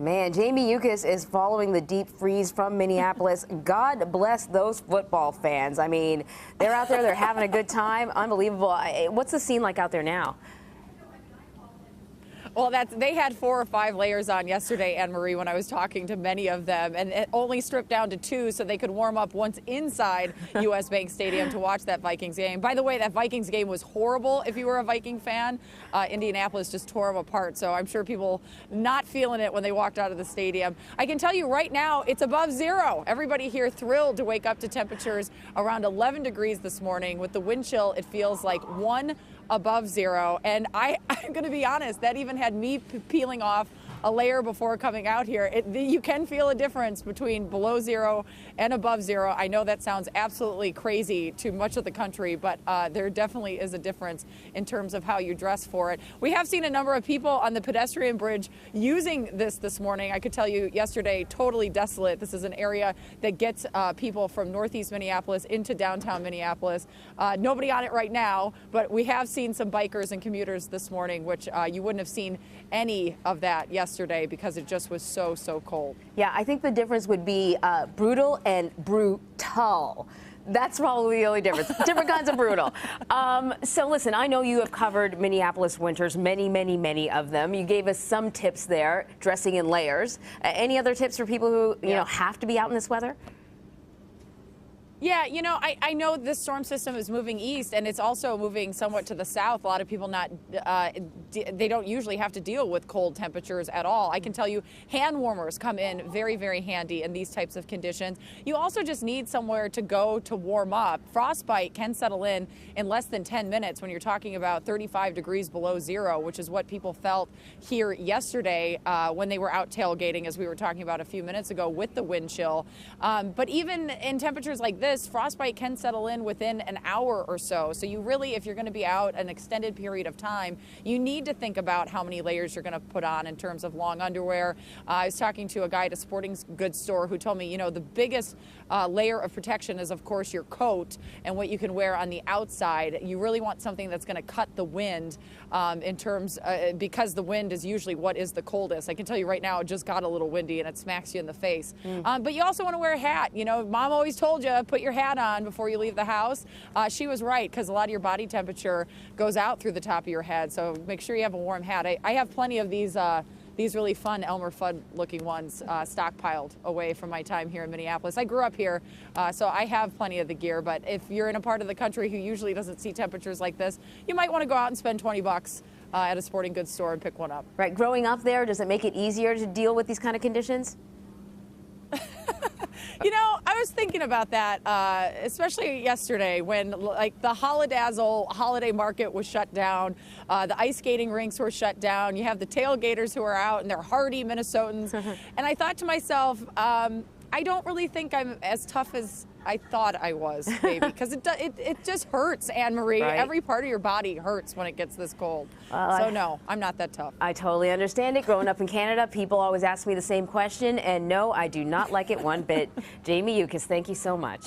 Man, Jamie Yuccas is following the deep freeze from Minneapolis. God bless those football fans. I mean, they're out there, they're having a good time. Unbelievable. What's the scene like out there now? Well, they had 4 or 5 layers on yesterday, Anne Marie, when I was talking to many of them, and it only stripped down to 2 so they could warm up once inside U.S. Bank Stadium to watch that Vikings game. By the way, that Vikings game was horrible if you were a Viking fan. Indianapolis just tore them apart, so I'm sure people not feeling it when they walked out of the stadium. I can tell you right now, it's above 0. Everybody here thrilled to wake up to temperatures around 11 degrees this morning. With the wind chill, it feels like 1 above 0. And I'm going to be honest, that even had me peeling off a layer before coming out here. You can feel a difference between below 0 and above 0. I know that sounds absolutely crazy to much of the country, but there definitely is a difference in terms of how you dress for it. We have seen a number of people on the pedestrian bridge using this morning. I could tell you yesterday, totally desolate. This is an area that gets people from northeast Minneapolis into downtown Minneapolis. Nobody on it right now, but we have seen some bikers and commuters this morning, which you wouldn't have seen any of that yesterday because it just was so cold. Yeah, I think the difference would be brutal and brutal. That's probably the only difference. Different kinds of brutal. So listen, I know you have covered Minneapolis winters, many of them. You gave us some tips there, dressing in layers. Any other tips for people who you know have to be out in this weather? Yeah, you know, I know this storm system is moving east, and it's also moving somewhat to the south. A lot of people they don't usually have to deal with cold temperatures at all. I can tell you hand warmers come in very handy in these types of conditions. You also just need somewhere to go to warm up. Frostbite can settle in less than 10 minutes when you're talking about 35 degrees below 0, which is what people felt here yesterday when they were out tailgating, as we were talking about a few minutes ago, with the wind chill. But even in temperatures like this, frostbite can settle in within an hour or so. So you really, if you're going to be out an extended period of time, you need to think about how many layers you're going to put on in terms of long underwear. I was talking to a guy at a sporting goods store who told me, you know, the biggest layer of protection is, of course, your coat and what you can wear on the outside. You really want something that's going to cut the wind in terms, because the wind is usually what is the coldest. I can tell you right now, it just got a little windy and it smacks you in the face. But you also want to wear a hat. You know, Mom always told you, put your hat on before you leave the house. She was right, because a lot of your body temperature goes out through the top of your head, so make sure you have a warm hat. I have plenty of these really fun Elmer Fudd looking ones stockpiled away from my time here in Minneapolis. I grew up here, so I have plenty of the gear, but if you're in a part of the country who usually doesn't see temperatures like this, you might want to go out and spend 20 bucks at a sporting goods store and pick one up. Right, growing up there, does it make it easier to deal with these kind of conditions? You know, I was thinking about that, especially yesterday when, like, the Holidazzle holiday market was shut down. The ice skating rinks were shut down. You have the tailgaters who are out, and they're hardy Minnesotans. And I thought to myself, I don't really think I'm as tough as I thought I was, maybe, because it just hurts, Anne Marie. Right. Every part of your body hurts when it gets this cold. So no, I'm not that tough. I totally understand it. Growing up in Canada, people always ask me the same question, and no, I do not like it one bit. Jamie Yuccas, thank you so much.